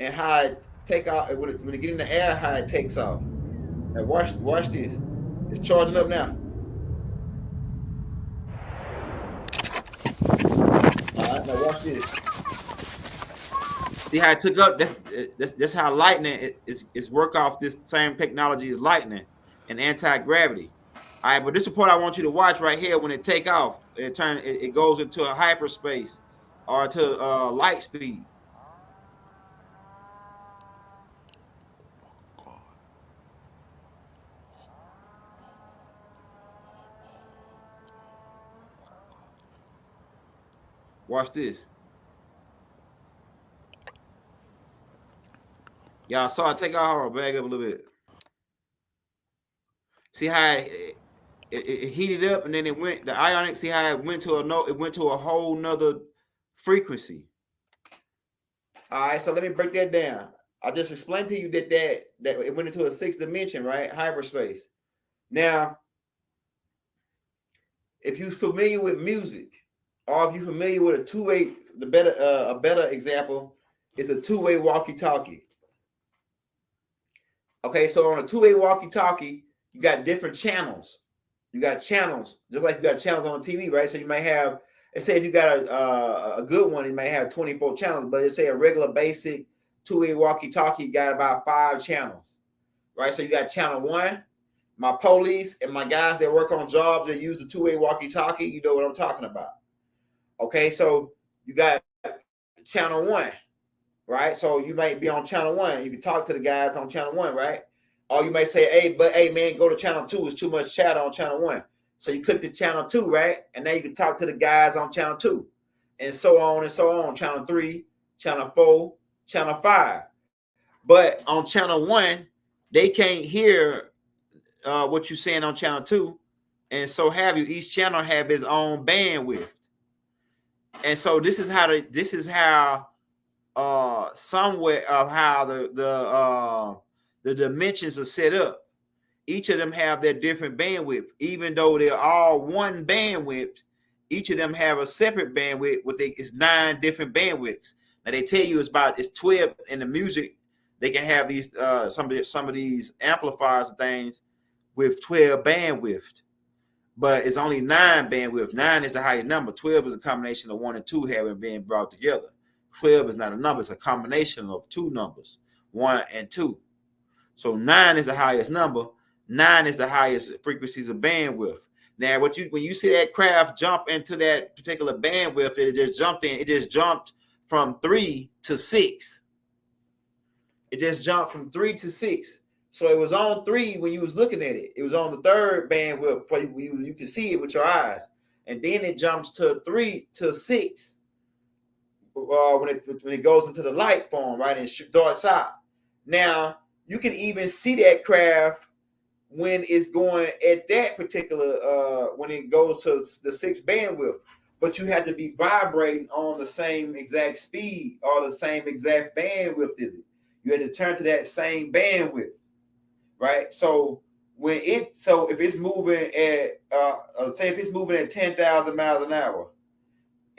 and how it take off when it get in the air, how it takes off. Now watch this. It's charging up now. All right, now watch this. See how it took up? That's how lightning is work off this same technology as lightning and anti-gravity. All right, but this is what I want you to watch right here. When it take off, it goes into a hyperspace or to light speed. Watch this. Y'all saw it take off or back up a little bit. See how it heated up and then it went, the ionic, see how it went to a whole nother frequency. All right, so let me break that down. I just explained to you that it went into a sixth dimension, right? Hyperspace. Now, if you're familiar with music, or if you're familiar with a two-way, a better example is a two-way walkie-talkie. Okay, so on a two-way walkie-talkie, you got different channels. You got channels, just like you got channels on TV, right? So you might have, let's say if you got a good one, you may have 24 channels, but let's say a regular basic two-way walkie-talkie got about 5 channels, right? So you got channel 1, my police and my guys that work on jobs that use the two-way walkie-talkie, you know what I'm talking about. Okay, so you got channel 1, right? So you might be on channel 1. You can talk to the guys on channel 1, right? Or you may say, hey, man, go to channel 2. It's too much chatter on channel 1. So you click to channel 2, right? And now you can talk to the guys on channel 2. And so on and so on. Channel 3, channel 4, channel 5. But on channel 1, they can't hear what you're saying on channel 2. And so have you. Each channel have its own bandwidth. And so this is how somewhat of how the dimensions are set up. Each of them have their different bandwidth. Even though they're all one bandwidth, each of them have a separate bandwidth. It's 9 different bandwidths. Now they tell you it's 12 in the music. They can have these some of these amplifiers and things with 12 bandwidth, but it's only 9 bandwidth. 9 is the highest number. 12 is a combination of 1 and 2 having been brought together. 12 is not a number. It's a combination of 2 numbers, 1 and 2. So 9 is the highest number. 9 is the highest frequencies of bandwidth. Now, when you see that craft jump into that particular bandwidth, it just jumped from 3 to 6. It just jumped from 3 to 6. So it was on 3 when you was looking at it. It was on the 3rd bandwidth for you can see it with your eyes. And then it jumps to 3 to 6 when it goes into the light form, right? And darts out. Now, you can even see that craft when it's going at that particular, when it goes to the 6th bandwidth. But you have to be vibrating on the same exact speed or the same exact bandwidth, is it? You had to turn to that same bandwidth, right? So if it's moving at, say if it's moving at 10,000 miles an hour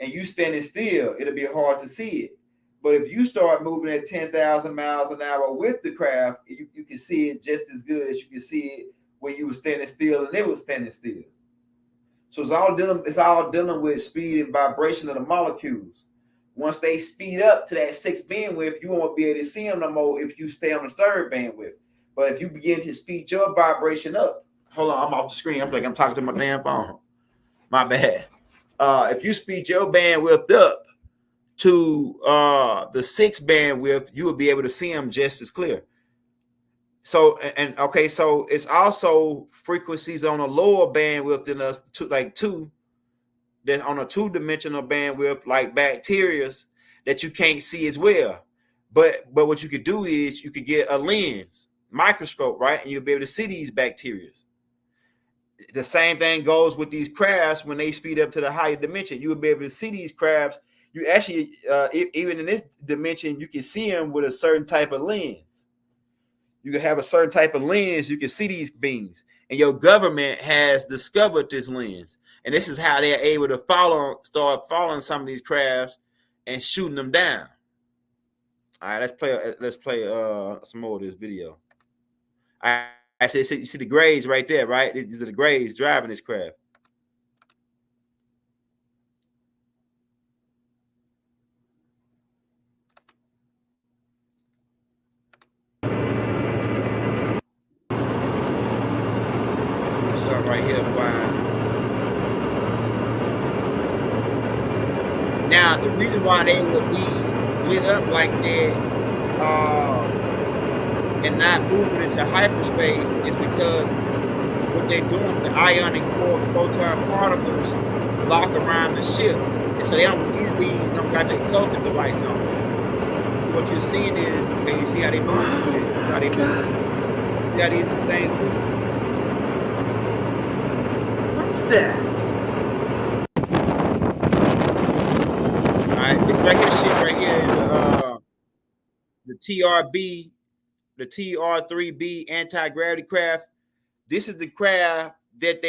and you standing still, it'll be hard to see it. But if you start moving at 10,000 miles an hour with the craft, you can see it just as good as you can see it when you were standing still and it was standing still. So it's all dealing with speed and vibration of the molecules. Once they speed up to that 6th bandwidth, you won't be able to see them no more if you stay on the 3rd bandwidth. But if you begin to speed your vibration up, hold on, I'm off the screen. I'm talking to my damn phone. My bad. If you speed your bandwidth up to the 6th bandwidth, you will be able to see them just as clear. So so it's also frequencies on a lower bandwidth than us, like 2, that on a 2-dimensional bandwidth, like bacterias that you can't see as well. But what you could do is you could get a lens, microscope, right, and you'll be able to see these bacterias. The same thing goes with these crafts. When they speed up to the higher dimension, you will be able to see these crafts. You actually, even in this dimension, you can see them with a certain type of lens. You can have a certain type of lens. You can see these beings, and your government has discovered this lens. And this is how they're able to start following some of these crafts and shooting them down. All right, let's play some more of this video. I say, you see the Grays right there, right? These are the Grays driving this craft. So right here, flying. Now, the reason why they would be lit up like that and not moving into hyperspace is because what they're doing, the ionic core photon particles lock around the ship. And so these beings don't got their cloaking device on. What you're seeing is, okay, you see how they move through this, how they move. See how these things move? What's that? This right here, shit right here is the TRB, the TR3B anti-gravity craft. This is the craft that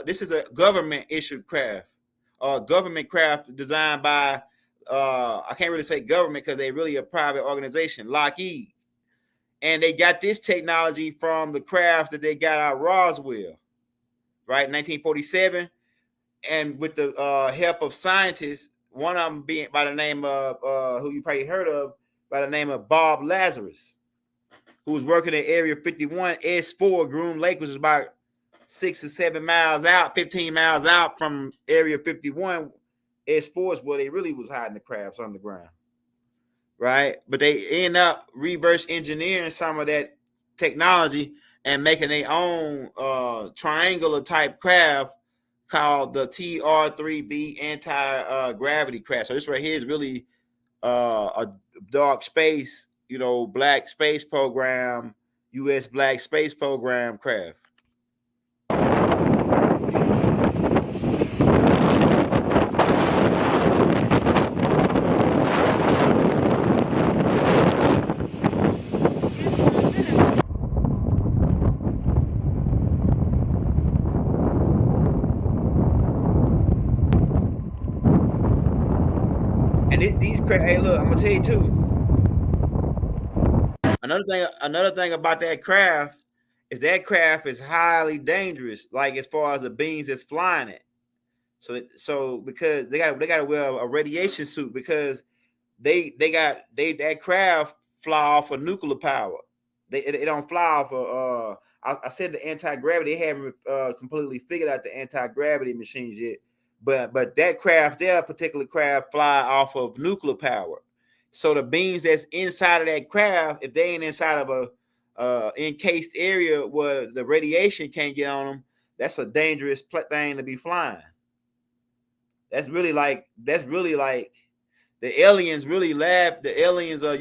this is a government issued craft, government craft designed by, I can't really say government because they're really a private organization, Lockheed. And they got this technology from the craft that they got out of Roswell, right, 1947. And with the help of scientists, one of them being by the name of, who you probably heard of, by the name of Bob Lazarus, who was working at Area 51, S4, Groom Lake, which is about 6 or 7 miles out, 15 miles out from Area 51. S4 is where they really was hiding the crabs underground, right? But they end up reverse engineering some of that technology and making their own triangular type craft called the TR3B anti-gravity craft. So this right here is really a dark space, black space program, U.S. black space program craft. And these craft, hey, look, I'm gonna tell you too. Another thing about that craft is that craft is highly dangerous. Like as far as the beings that's flying it. So because they got to wear a radiation suit because that craft fly off of nuclear power. They don't fly off of I said the anti-gravity. They haven't completely figured out the anti-gravity machines yet. But that craft, their particular craft, fly off of nuclear power. So the beings that's inside of that craft, if they ain't inside of a encased area where the radiation can't get on them, that's a dangerous thing to be flying. That's really like the aliens really laugh. The aliens are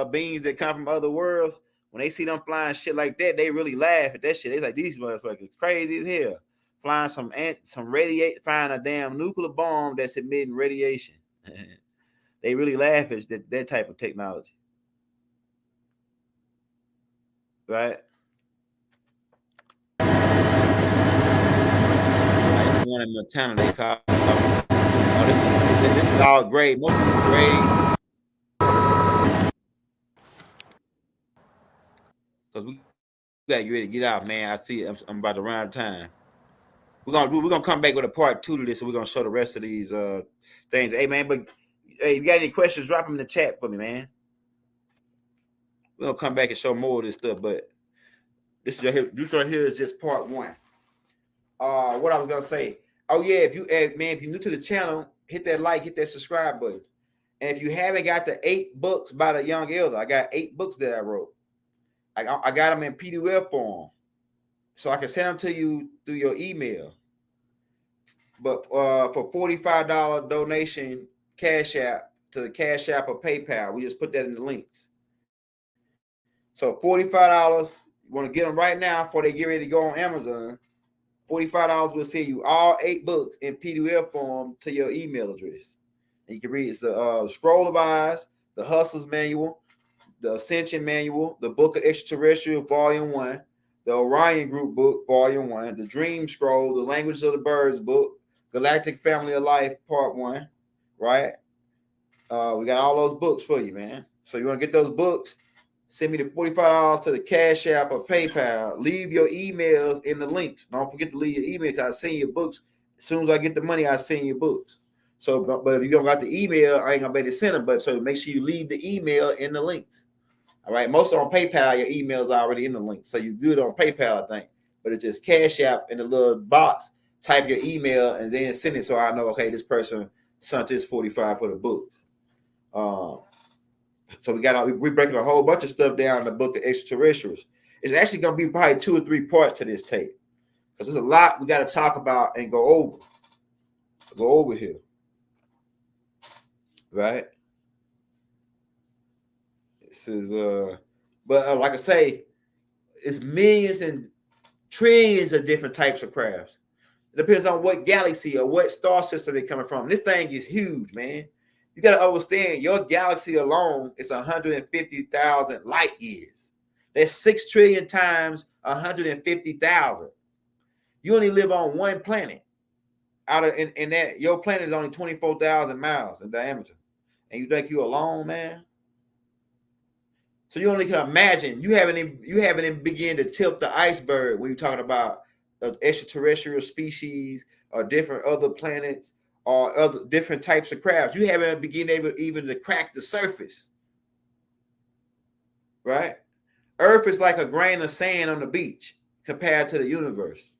beings that come from other worlds. When they see them flying shit like that, they really laugh at that shit. They like, these motherfuckers crazy as hell. Flying some flying a damn nuclear bomb that's emitting radiation. They really laugh at that type of technology. Right? That's one in Montana they call. Oh, this is all gray. Most of it's gray. Because we gotta get ready to get out, man. I see it. I'm about to run out of time. We're gonna come back with a part 2 to this, and we're gonna show the rest of these things. Hey man, but hey, if you got any questions, drop them in the chat for me, man. We're gonna come back and show more of this stuff, but this right here is just part 1. What I was gonna say. Oh yeah, if you're new to the channel, hit that like, hit that subscribe button. And if you haven't got the 8 books by the young elder, I got 8 books that I wrote. I got them in PDF form, so I can send them to you through your email. But for $45 donation, Cash App to the Cash App or PayPal, we just put that in the links. So $45, you want to get them right now before they get ready to go on Amazon. $45 will send you all 8 books in PDF form to your email address. And you can read it's the Scroll of Eyes, the Hustler's Manual, the Ascension Manual, the Book of Extraterrestrial, Volume 1, the Orion Group book, Volume 1, the Dream Scroll, the Language of the Birds book, Galactic Family of Life, Part 1, right? We got all those books for you, man. So you want to get those books? Send me the $45 to the Cash App or PayPal. Leave your emails in the links. Don't forget to leave your email because I send you books. As soon as I get the money, I send you books. So, but if you don't got the email, I ain't gonna be able to send them. But so make sure you leave the email in the links. All right. Most on PayPal, your email's already in the link, so you're good on PayPal, I think. But it's just Cash App in the little box. Type your email and then send it, so I know, okay, this person sent this 45 for the books. So we're breaking a whole bunch of stuff down in the book of extraterrestrials. It's actually gonna be probably 2 or 3 parts to this tape because there's a lot we got to talk about and go over here, right? This is but like I say, it's millions and trillions of different types of crafts. It depends on what galaxy or what star system they're coming from. This thing is huge, man. You got to understand your galaxy alone is 150,000 light years. That's 6 trillion times 150,000. You only live on one planet. In that, your planet is only 24,000 miles in diameter. And you think you're alone, man? So you only can imagine. You haven't even begun to tilt the iceberg when you're talking about extraterrestrial species or different other planets or other different types of crafts. You haven't begun even to crack the surface, right? Earth is like a grain of sand on the beach compared to the universe.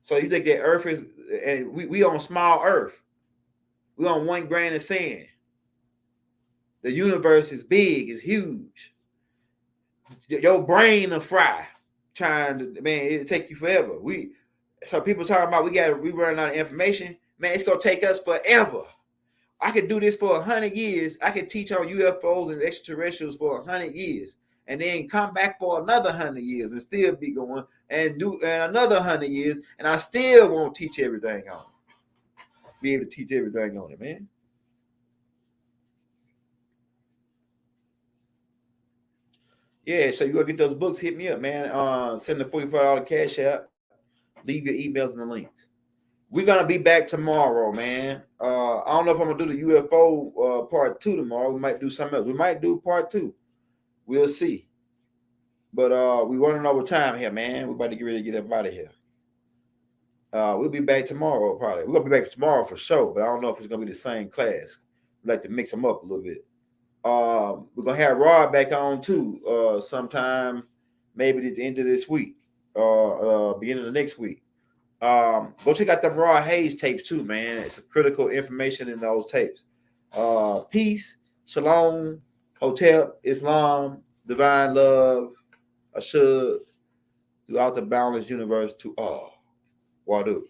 So you think that Earth is, and we on small Earth. We on 1 grain of sand. The universe is big, it's huge. Your brain will fry trying to, man, it'll take you forever. So people talking about we running out of information. Man, it's gonna take us forever. I could do this for 100 years. I could teach on UFOs and extraterrestrials for 100 years, and then come back for another 100 years and still be going and another 100 years, and I still won't teach everything on it. Be able to teach everything on it, man. Yeah, so you gonna get those books? Hit me up, man. Send the $45 Cash App. Leave your emails in the links. We're gonna be back tomorrow, man. I don't know if I'm gonna do the UFO part 2 tomorrow. We might do something else. We might do part 2. We'll see. But we running over time here, man. We're about to get ready to get up out of here. We'll be back tomorrow, probably. We're gonna be back tomorrow for sure, but I don't know if it's gonna be the same class. We like to mix them up a little bit. We're gonna have Rod back on too, sometime maybe at the end of this week or beginning of next week. Go check out the Rod Hayes tapes too, man. It's critical information in those tapes. Peace, shalom, hotel, Islam, divine love, ashud, throughout the boundless universe to all. Wadu.